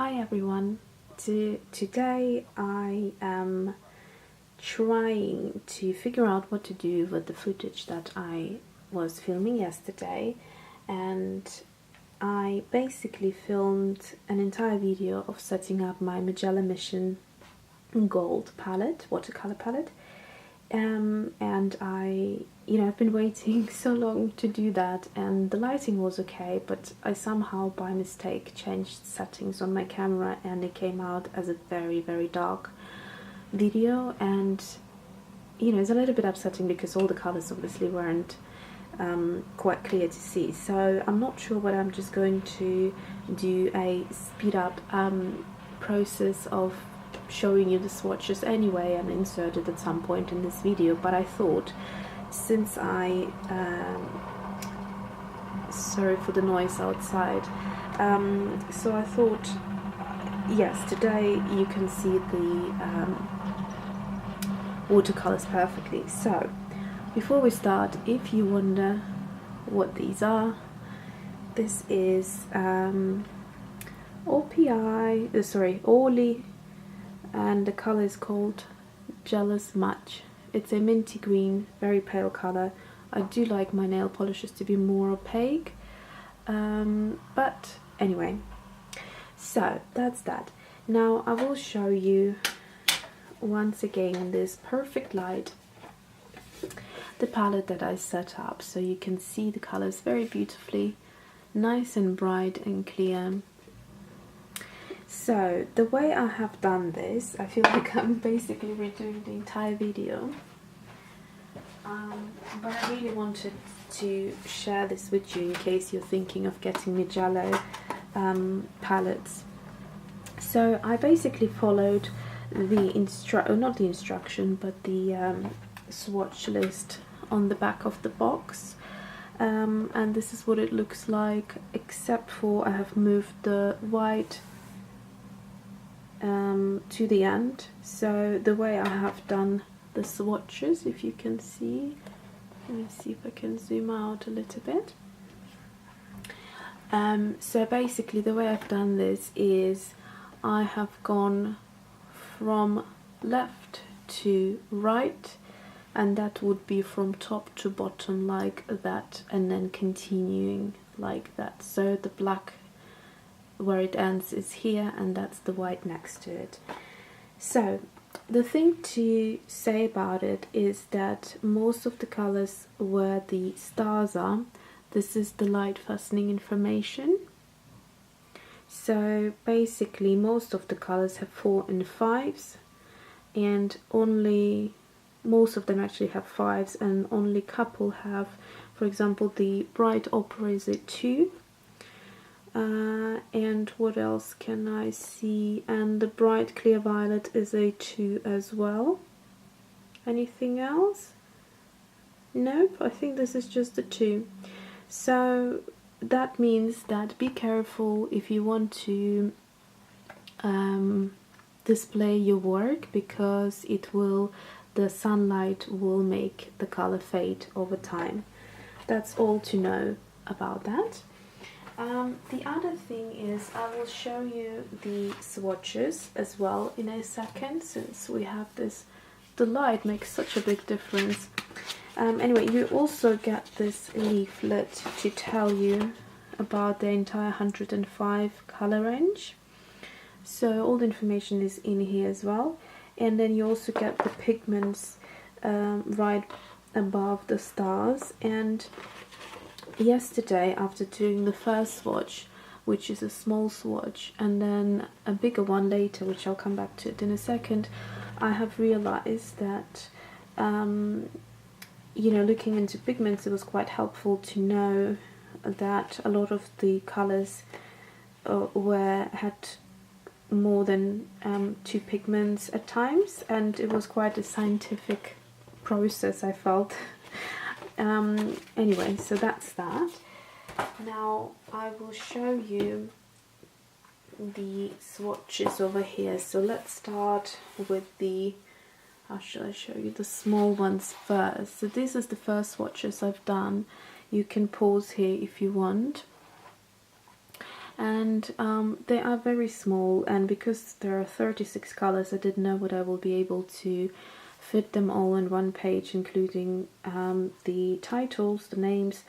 Hi everyone. Today I am trying to figure out what to do with the footage that I was filming yesterday, and I basically filmed an entire video of setting up my Mijello Mission Gold palette, watercolor palette, and I've been waiting so long to do that, and the lighting was okay, but I somehow by mistake changed settings on my camera and it came out as a very dark video, and it's a little bit upsetting because all the colors obviously weren't quite clear to see. So I'm not sure whether I'm just going to do a speed up process of showing you the swatches anyway and insert it at some point in this video, but I thought, since sorry for the noise outside, so I thought, yes, today you can see the watercolors perfectly. So before we start, if you wonder what these are, this is Orly, and the color is called Jealous Match. It's a minty green, very pale color. I do like my nail polishes to be more opaque, but anyway, so that's that. Now I will show you once again in this perfect light the palette that I set up, so you can see the colors very beautifully, nice and bright and clear. So the way I have done this, I feel like I'm basically redoing the entire video, but I really wanted to share this with you in case you're thinking of getting Mijello palettes. So I basically followed the not the instruction, but the swatch list on the back of the box, and this is what it looks like, except for I have moved the white to the end. So the way I have done the swatches, if you can see, let me see if I can zoom out a little bit. So basically the way I've done this is I have gone from left to right, and that would be from top to bottom like that, and then continuing like that. So the black where it ends is here, and that's the white next to it. So the thing to say about it is that most of the colors where the stars are, this is the light fastening information. So basically most of the colors have 4 and 5s, and only most of them actually have 5s, and only a couple have, for example, the bright opera is a 2. And what else can I see? And the bright clear violet is a 2 as well. Anything else? Nope, I think this is just a 2. So that means that be careful if you want to display your work, because the sunlight will make the color fade over time. That's all to know about that. The other thing is I will show you the swatches as well in a second, since we have this, the light makes such a big difference. Anyway, you also get this leaflet to tell you about the entire 105 color range, so all the information is in here as well. And then you also get the pigments right above the stars. And yesterday, after doing the first swatch, which is a small swatch, and then a bigger one later, which I'll come back to it in a second, I have realized that looking into pigments, it was quite helpful to know that a lot of the colors had more than 2 pigments at times, and it was quite a scientific process, I felt. Anyway, so that's that. Now I will show you the swatches over here. So let's start with the, how should I show you, the small ones first. So this is the first swatches I've done. You can pause here if you want. and they are very small, and because there are 36 colors, I didn't know whether I will be able to fit them all on one page, including the titles, the names,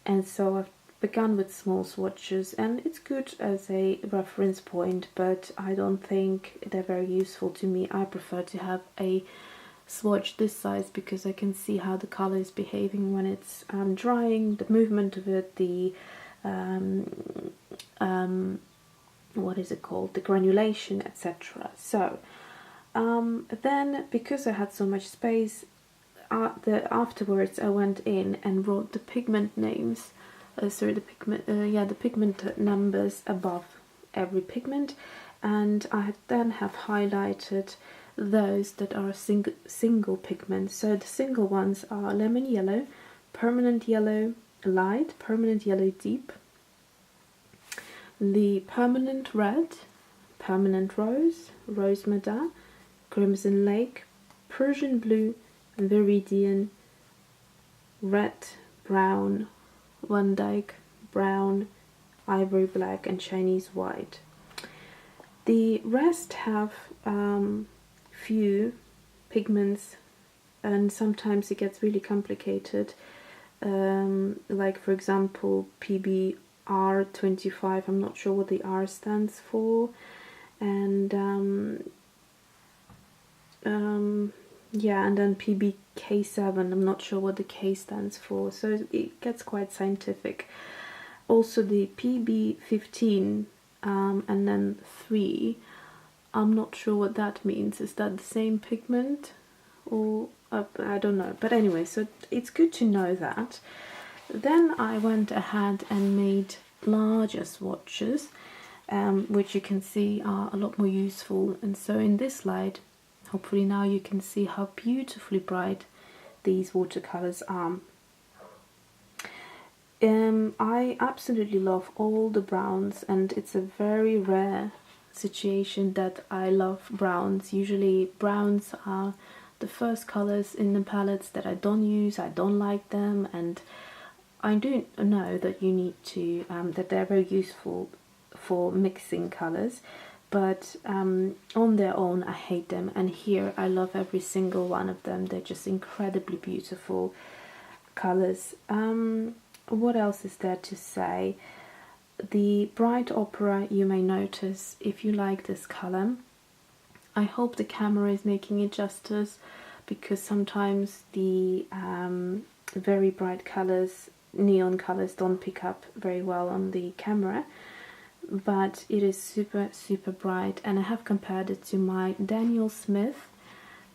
and so I've begun with small swatches, and it's good as a reference point, but I don't think they're very useful to me. I prefer to have a swatch this size because I can see how the color is behaving when it's drying, the movement of it, the what is it called, the granulation, etc. So then, because I had so much space, afterwards I went in and wrote the pigment names, the pigment numbers above every pigment, and I then have highlighted those that are single pigments. So the single ones are lemon yellow, permanent yellow light, permanent yellow deep, the permanent red, permanent rose, rose madder, crimson lake, Persian blue, viridian, red, brown, Van Dyke, brown, ivory black, and Chinese white. The rest have few pigments, and sometimes it gets really complicated, like for example PBR25, I'm not sure what the R stands for, and yeah, and then PBK7, I'm not sure what the K stands for, so it gets quite scientific. Also the PB15 and then 3, I'm not sure what that means. Is that the same pigment, or I don't know, but anyway, so it's good to know that. Then I went ahead and made larger swatches, which you can see are a lot more useful, and so in this slide, hopefully now you can see how beautifully bright these watercolors are. I absolutely love all the browns, and it's a very rare situation that I love browns. Usually browns are the first colors in the palettes that I don't use, I don't like them, and I do know that you need to, that they're very useful for mixing colors, but on their own I hate them, and here I love every single one of them. They're just incredibly beautiful colors. What else is there to say? The bright opera, you may notice if you like this color. I hope the camera is making it justice, because sometimes the very bright colors, neon colors, don't pick up very well on the camera, but it is super bright, and I have compared it to my Daniel Smith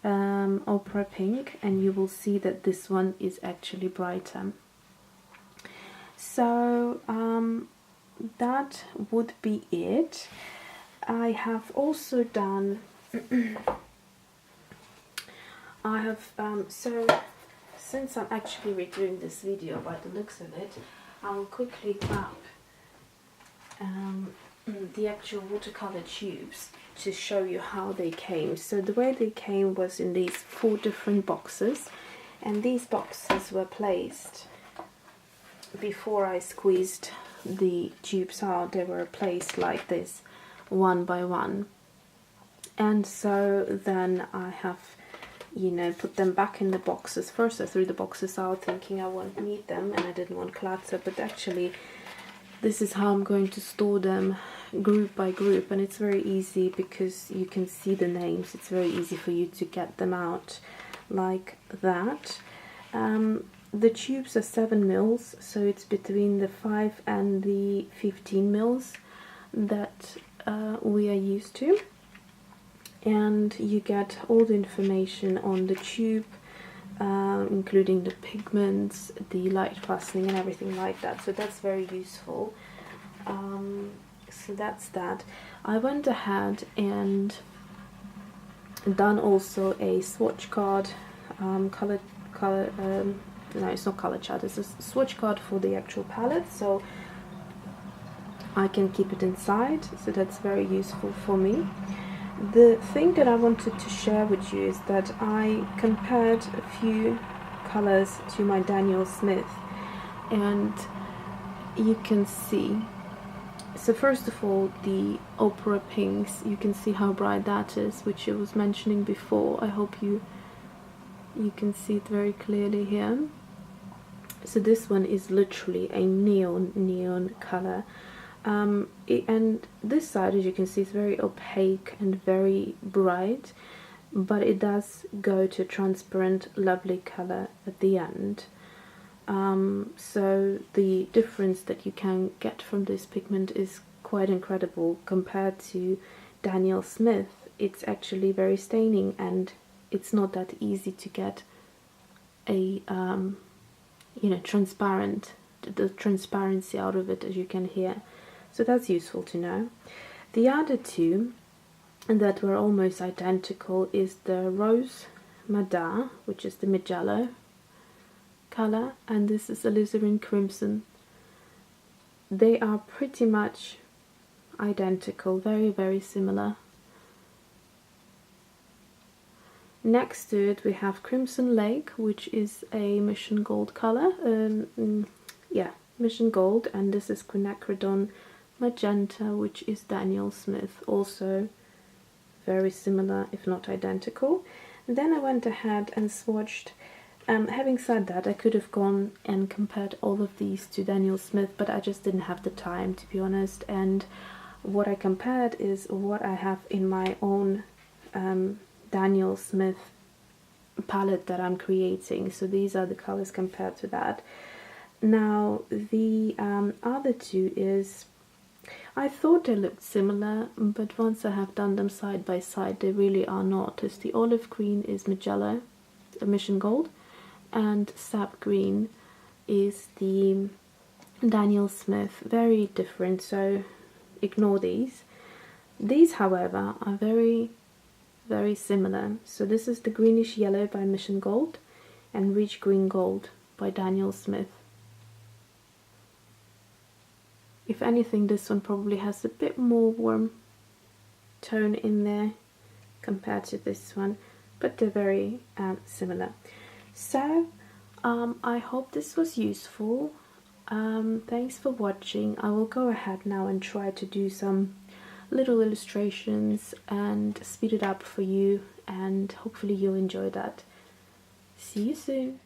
opera pink, and you will see that this one is actually brighter. So that would be it. I have also done so since I'm actually redoing this video by the looks of it, I'll quickly grab the actual watercolor tubes to show you how they came. So the way they came was in these 4 different boxes, and these boxes were placed before I squeezed the tubes out. They were placed like this, one by one, and so then I have, you know, put them back in the boxes. First I threw the boxes out thinking I won't need them and I didn't want clutter, but actually this is how I'm going to store them, group by group, and it's very easy because you can see the names. It's very easy for you to get them out like that. The tubes are 7 mils, so it's between the 5 and the 15 mils that we are used to, and you get all the information on the tube, including the pigments, the light fastening and everything like that, so that's very useful. So that's that. I went ahead and done also a swatch card, no, it's not color chart, it's a swatch card for the actual palette, so I can keep it inside, so that's very useful for me. The thing that I wanted to share with you is that I compared a few colors to my Daniel Smith, and you can see So first of all, the opera pinks, you can see how bright that is, which I was mentioning before. I hope you can see it very clearly here. So this one is literally a neon color. And this side, as you can see, is very opaque and very bright, but it does go to a transparent, lovely color at the end. So the difference that you can get from this pigment is quite incredible compared to Daniel Smith. It's actually very staining, and it's not that easy to get a transparent, the transparency out of it, as you can hear. So that's useful to know. The other two that were almost identical is the Rose Madar, which is the Mijello color, and this is alizarin crimson. They are pretty much identical, very similar. Next to it we have Crimson Lake, which is a Mission Gold color. Mission Gold, and this is Quinacridone Magenta, which is Daniel Smith, also very similar if not identical. And then I went ahead and swatched. Having said that, I could have gone and compared all of these to Daniel Smith, but I just didn't have the time, to be honest. And what I compared is what I have in my own Daniel Smith palette that I'm creating. So these are the colors compared to that. Now the other two is, I thought they looked similar, but once I have done them side by side, they really are not. As the olive green is Mijello, Mission Gold, and sap green is the Daniel Smith. Very different, so ignore these. These, however, are very similar. So this is the greenish yellow by Mission Gold and rich green gold by Daniel Smith. If anything, this one probably has a bit more warm tone in there compared to this one, but they're very similar. So I hope this was useful. Thanks for watching. I will go ahead now and try to do some little illustrations and speed it up for you, and hopefully you'll enjoy that. See you soon.